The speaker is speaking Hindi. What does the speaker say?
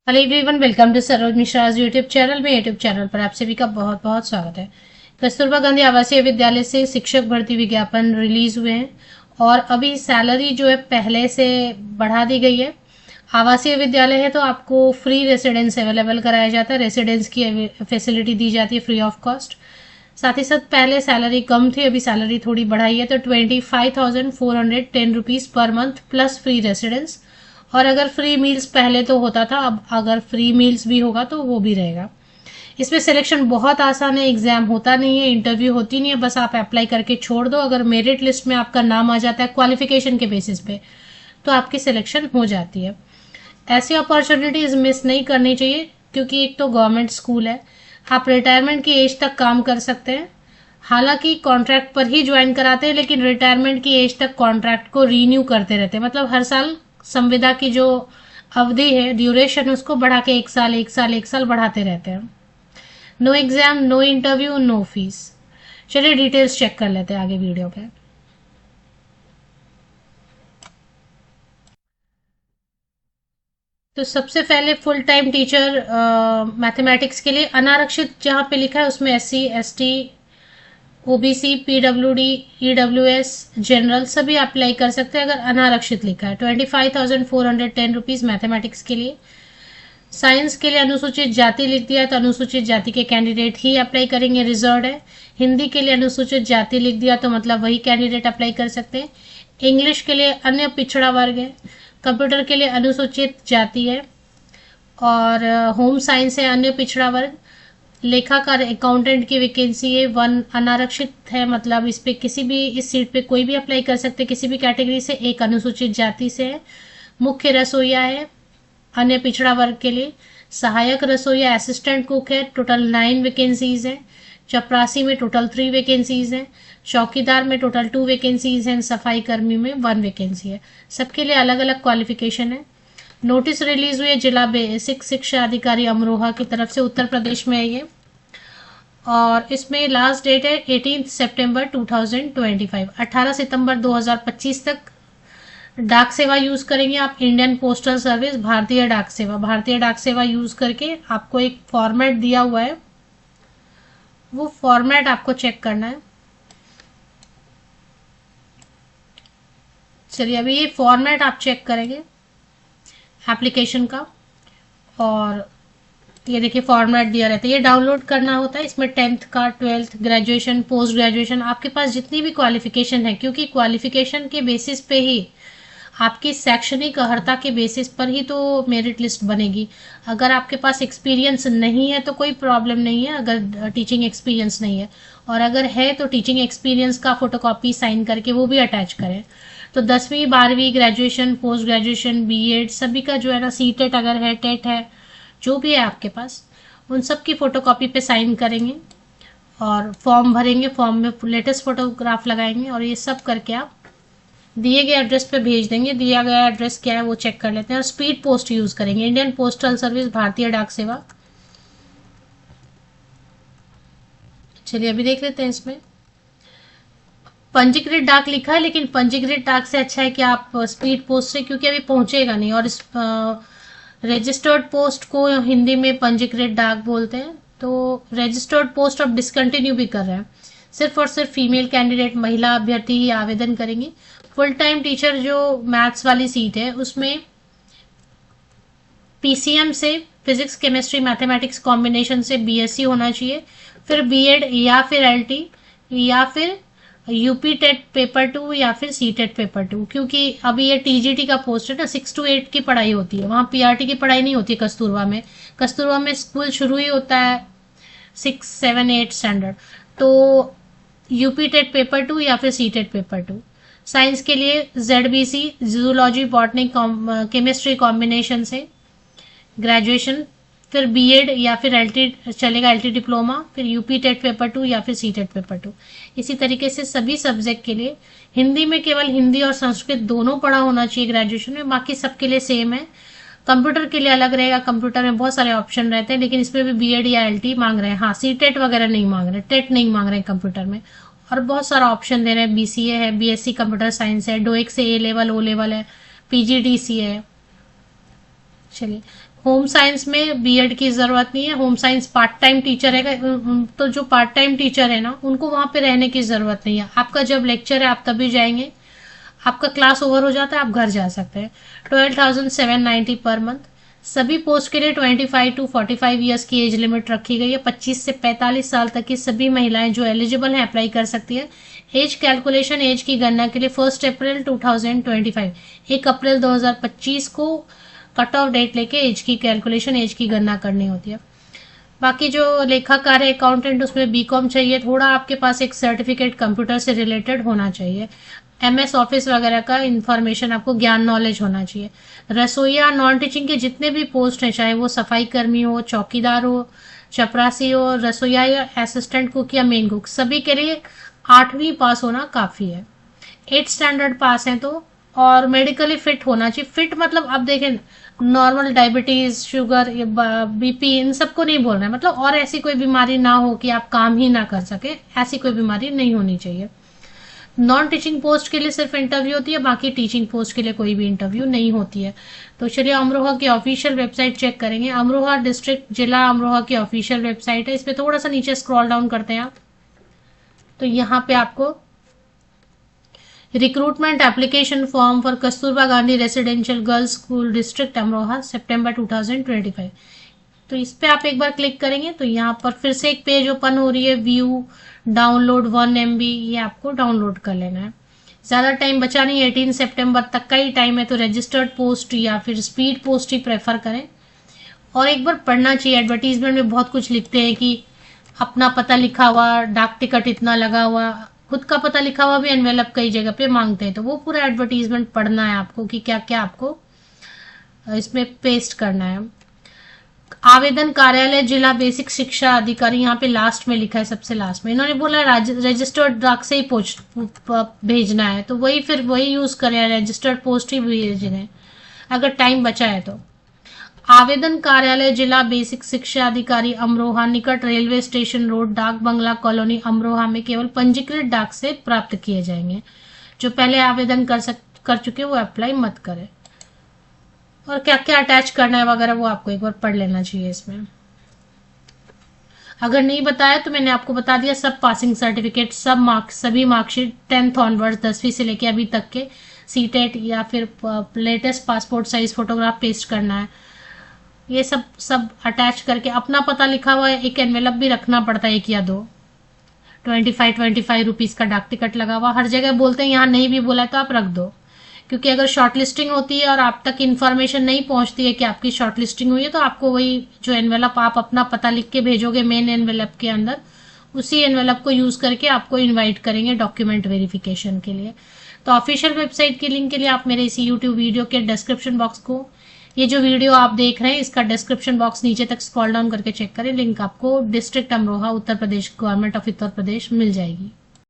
Hello everyone, welcome to Saroj Mishra YouTube channel में। यूट्यूब चैनल पर आप सभी का बहुत बहुत स्वागत है। कस्तूरबा गांधी आवासीय विद्यालय से शिक्षक भर्ती विज्ञापन रिलीज हुए हैं और अभी सैलरी जो है पहले से बढ़ा दी गई है। आवासीय विद्यालय है तो आपको फ्री रेसिडेंस अवेलेबल कराया जाता है, रेसिडेंस की फैसिलिटी दी जाती है फ्री ऑफ कॉस्ट। साथ ही साथ पहले सैलरी कम थी, अभी सैलरी थोड़ी बढ़ाई है तो 25,410 rupees per month plus free residence. और अगर फ्री मील्स पहले तो होता था, अब अगर फ्री मील्स भी होगा तो वो भी रहेगा। इसमें सिलेक्शन बहुत आसान है, एग्जाम होता नहीं है, इंटरव्यू होती नहीं है, बस आप अप्लाई करके छोड़ दो। अगर मेरिट लिस्ट में आपका नाम आ जाता है क्वालिफिकेशन के बेसिस पे तो आपकी सिलेक्शन हो जाती है। ऐसी अपॉर्चुनिटीज मिस नहीं करनी चाहिए क्योंकि एक तो गवर्नमेंट स्कूल है, आप रिटायरमेंट की एज तक काम कर सकते हैं। हालांकि कॉन्ट्रैक्ट पर ही ज्वाइन कराते हैं लेकिन रिटायरमेंट की एज तक कॉन्ट्रैक्ट को रीन्यू करते रहते हैं, मतलब हर साल संविदा की जो अवधि है, ड्यूरेशन, उसको बढ़ा के एक साल एक साल एक साल बढ़ाते रहते हैं। No exam, no interview, no fees. चलिए डिटेल्स चेक कर लेते हैं आगे वीडियो पे। तो सबसे पहले फुल टाइम टीचर मैथमेटिक्स के लिए अनारक्षित जहाँ पे लिखा है उसमें SC ST OBC PWD EWS general सभी अप्लाई कर सकते हैं। अगर अनारक्षित लिखा है 25,410 रुपीज मैथमेटिक्स के लिए। साइंस के लिए अनुसूचित जाति लिख दिया है तो अनुसूचित जाति के कैंडिडेट ही अप्लाई करेंगे, रिजर्व है। हिंदी के लिए अनुसूचित जाति लिख दिया तो मतलब वही कैंडिडेट अप्लाई कर सकते हैं। इंग्लिश के लिए अन्य पिछड़ा वर्ग है। कंप्यूटर के लिए अनुसूचित जाति है और होम साइंस है अन्य पिछड़ा वर्ग। लेखाकार अकाउंटेंट की वैकेंसी है, 1 अनारक्षित है, मतलब इस पे किसी भी इस सीट पे कोई भी अप्लाई कर सकते, किसी भी कैटेगरी से, एक अनुसूचित जाति से है। मुख्य रसोईया है अन्य पिछड़ा वर्ग के लिए। सहायक रसोईया असिस्टेंट कुक है, टोटल 9 वैकेंसीज है। चपरासी में टोटल 3 वैकेंसीज है। चौकीदार में टोटल 2 वैकेंसीज हैं। सफाई कर्मी में 1 वैकेंसी है। सबके लिए अलग अलग क्वालिफिकेशन है। नोटिस रिलीज हुई है जिला बेसिक शिक्षा अधिकारी अमरोहा की तरफ से, उत्तर प्रदेश में है ये। और इसमें लास्ट डेट है 18 सितंबर 2025, 18 सितंबर 2025 तक। डाक सेवा यूज करेंगे आप, इंडियन पोस्टल सर्विस, भारतीय डाक सेवा। भारतीय डाक सेवा यूज करके आपको एक फॉर्मेट दिया हुआ है, वो फॉर्मेट आपको चेक करना है। चलिए अभी ये फॉर्मेट आप चेक करेंगे एप्लीकेशन का। और ये देखिए फॉर्मेट दिया रहता है, ये डाउनलोड करना होता है। इसमें 10th का, 12th, ग्रेजुएशन, पोस्ट ग्रेजुएशन, आपके पास जितनी भी क्वालिफिकेशन है, क्योंकि क्वालिफिकेशन के बेसिस पे ही आपकी शैक्षणिक अर्हता के बेसिस पर ही तो मेरिट लिस्ट बनेगी। अगर आपके पास एक्सपीरियंस नहीं है तो कोई प्रॉब्लम नहीं है, अगर टीचिंग एक्सपीरियंस नहीं है, और अगर है तो टीचिंग एक्सपीरियंस का फोटोकॉपी साइन करके वो भी अटैच करें। तो 10वीं 12वीं ग्रेजुएशन, पोस्ट ग्रेजुएशन, बीएड सभी का जो है ना, सीटेट अगर है, टेट है, जो भी है आपके पास, उन सब की फोटोकॉपी पे साइन करेंगे और फॉर्म भरेंगे। फॉर्म में लेटेस्ट फोटोग्राफ लगाएंगे और ये सब करके आप दिए गए एड्रेस पे भेज देंगे। दिया गया एड्रेस क्या है वो चेक कर लेते हैं। और स्पीड पोस्ट यूज करेंगे, इंडियन पोस्टल सर्विस, भारतीय डाक सेवा। चलिए अभी देख लेते हैं इसमें। पंजीकृत डाक लिखा है लेकिन पंजीकृत डाक से अच्छा है कि आप स्पीड पोस्ट से, क्योंकि अभी पहुंचेगा नहीं। और इस रजिस्टर्ड पोस्ट को हिंदी में पंजीकृत डाक बोलते हैं। तो रजिस्टर्ड पोस्ट अब डिसकंटिन्यू भी कर रहे हैं, सिर्फ और सिर्फ फीमेल कैंडिडेट, महिला अभ्यर्थी ही आवेदन करेंगे। फुल टाइम टीचर जो मैथ्स वाली सीट है उसमें PCM से, फिजिक्स केमिस्ट्री मैथमेटिक्स कॉम्बिनेशन से BSc होना चाहिए, फिर बीएड या फिर LT या फिर यूपी टेट पेपर 2 या फिर CTET पेपर 2। क्योंकि अभी ये TGT का पोस्ट है ना, 6 to 8 की पढ़ाई होती है, वहाँ PRT की पढ़ाई नहीं होती कस्तूरबा में। कस्तूरबा में स्कूल शुरू ही होता है 6, 7, 8 स्टैंडर्ड। तो यूपी टेट पेपर 2 या फिर CTET पेपर 2। साइंस के लिए ZBC, zoology, botany, chemistry combination से ग्रेजुएशन, फिर बीएड या फिर LT चलेगा, LT डिप्लोमा, फिर यूपी टेट पेपर 2 या फिर CTET पेपर 2। इसी तरीके से सभी सब्जेक्ट के लिए हिंदी में केवल हिंदी और संस्कृत दोनों पढ़ा होना चाहिए ग्रेजुएशन में, बाकी सबके लिए सेम है। कंप्यूटर के लिए अलग रहेगा, कंप्यूटर में बहुत सारे ऑप्शन रहते हैं लेकिन इसमें भी बीएड या LT मांग रहे हैं। हाँ, CTET वगैरह नहीं मांग रहे, टेट नहीं मांग रहे हैं कंप्यूटर में। और बहुत सारा ऑप्शन दे रहे हैं, BCA है, BSc कंप्यूटर साइंस है, डोइक से A लेवल, O लेवल है, PGDC है। चलिए होम साइंस में बीएड की जरूरत नहीं है, home science part time teacher है, तो जो पार्ट टाइम टीचर है ना उनको वहां पे रहने की जरूरत नहीं है। आपका जब लेक्चर है आप तभी जाएंगे, आपका क्लास ओवर हो जाता है आप घर जा सकते हैं। 12,790 पर मंथ। सभी पोस्ट के लिए 25 टू 45 ईयर्स की एज लिमिट रखी गई है। 25 से 45 साल तक की सभी महिलाएं जो एलिजिबल हैं अप्लाई कर सकती है। एज कैलकुलेशन, एज की गणना के लिए 1 अप्रैल 2025, 1 अप्रैल 2025 को कट ऑफ डेट लेके एज की कैलकुलेशन, एज की गणना करनी होती है। बाकी जो लेखाकार है, अकाउंटेंट, उसमें बीकॉम चाहिए, थोड़ा आपके पास एक सर्टिफिकेट कंप्यूटर से रिलेटेड होना चाहिए। एमएस ऑफिस वगैरह का इंफॉर्मेशन आपको ज्ञान नॉलेज होना चाहिए। रसोईया, नॉन टीचिंग के जितने भी पोस्ट हैं, चाहे वो सफाई कर्मी हो, चौकीदार हो, चपरासी हो, रसोईया या असिस्टेंट कुक या मेन कुक, सभी के लिए 8वीं पास होना काफी है। 8th स्टैंडर्ड पास है तो, और मेडिकली फिट होना चाहिए। फिट मतलब अब देखें, नॉर्मल डायबिटीज, शुगर, बीपी, इन सबको नहीं बोल रहे हैं, मतलब और ऐसी कोई बीमारी ना हो कि आप काम ही ना कर सके, ऐसी कोई बीमारी नहीं होनी चाहिए। नॉन टीचिंग पोस्ट के लिए सिर्फ इंटरव्यू होती है, बाकी टीचिंग पोस्ट के लिए कोई भी इंटरव्यू नहीं होती है। तो चलिए अमरोहा की ऑफिशियल वेबसाइट चेक करेंगे। अमरोहा डिस्ट्रिक्ट, जिला अमरोहा की ऑफिशियल वेबसाइट है। इस पे थोड़ा सा नीचे स्क्रॉल डाउन करते हैं आप, तो यहाँ पे आपको recruitment application form for Kasturba Gandhi residential girls school district Amroha सितंबर 2025, तो इस पे आप एक बार क्लिक करेंगे तो यहाँ पर फिर से एक पेज ओपन हो रही है, व्यू डाउनलोड 1 MB, ये आपको डाउनलोड कर लेना है। ज्यादा टाइम बचा नहीं, 18 सितंबर तक का ही टाइम है, तो रजिस्टर्ड पोस्ट या फिर स्पीड पोस्ट ही प्रेफर करें। और एक बार पढ़ना चाहिए, एडवर्टीजमेंट में बहुत कुछ लिखते हैं कि अपना पता लिखा हुआ, डाक टिकट इतना लगा हुआ, खुद का पता लिखा हुआ भी एनवेलप कई जगह पे मांगते हैं, तो वो पूरा एडवर्टीजमेंट पढ़ना है आपको कि क्या क्या आपको इसमें पेस्ट करना है। आवेदन कार्यालय जिला बेसिक शिक्षा अधिकारी, यहाँ पे लास्ट में लिखा है, सबसे लास्ट में इन्होंने बोला रजिस्टर्ड डाक से ही भेजना है, तो वही फिर वही यूज करें, रजिस्टर्ड पोस्ट ही भेजने अगर टाइम बचा है तो। आवेदन कार्यालय जिला बेसिक शिक्षा अधिकारी अमरोहा, निकट रेलवे स्टेशन रोड, डाक बंगला कॉलोनी अमरोहा में केवल पंजीकृत डाक से प्राप्त किए जाएंगे। जो पहले आवेदन कर चुके वो अप्लाई मत करें। और क्या क्या अटैच करना है वगैरह वो आपको एक बार पढ़ लेना चाहिए इसमें। अगर नहीं बताया तो मैंने आपको बता दिया, सब पासिंग सर्टिफिकेट, सब मार्क्स, सभी मार्कशीट 10th ऑनवर्ड्स, 10वीं से लेके अभी तक के, सीटेट या फिर latest passport size photograph paste करना है। ये सब अटैच करके अपना पता लिखा हुआ है, एक एनवेलप भी रखना पड़ता है, 1 या 2, 25 रुपीज का डाक टिकट लगा हुआ। हर जगह बोलते हैं, यहाँ नहीं भी बोला तो आप रख दो, क्योंकि अगर शॉर्ट लिस्टिंग होती है और आप तक इन्फॉर्मेशन नहीं पहुंचती है कि आपकी शॉर्ट लिस्टिंग हुई है, तो आपको वही जो एनवेलप आप अपना पता लिख के भेजोगे मेन एनवेलप के अंदर, उसी एनवेलप को यूज करके आपको इन्वाइट करेंगे डॉक्यूमेंट वेरिफिकेशन के लिए। तो ऑफिशियल वेबसाइट की लिंक के लिए आप मेरे इसी यूट्यूब वीडियो के डिस्क्रिप्शन बॉक्स को, ये जो वीडियो आप देख रहे हैं इसका डिस्क्रिप्शन बॉक्स नीचे तक स्क्रॉल डाउन करके चेक करें, लिंक आपको district Amroha Uttar Pradesh, government of Uttar Pradesh मिल जाएगी।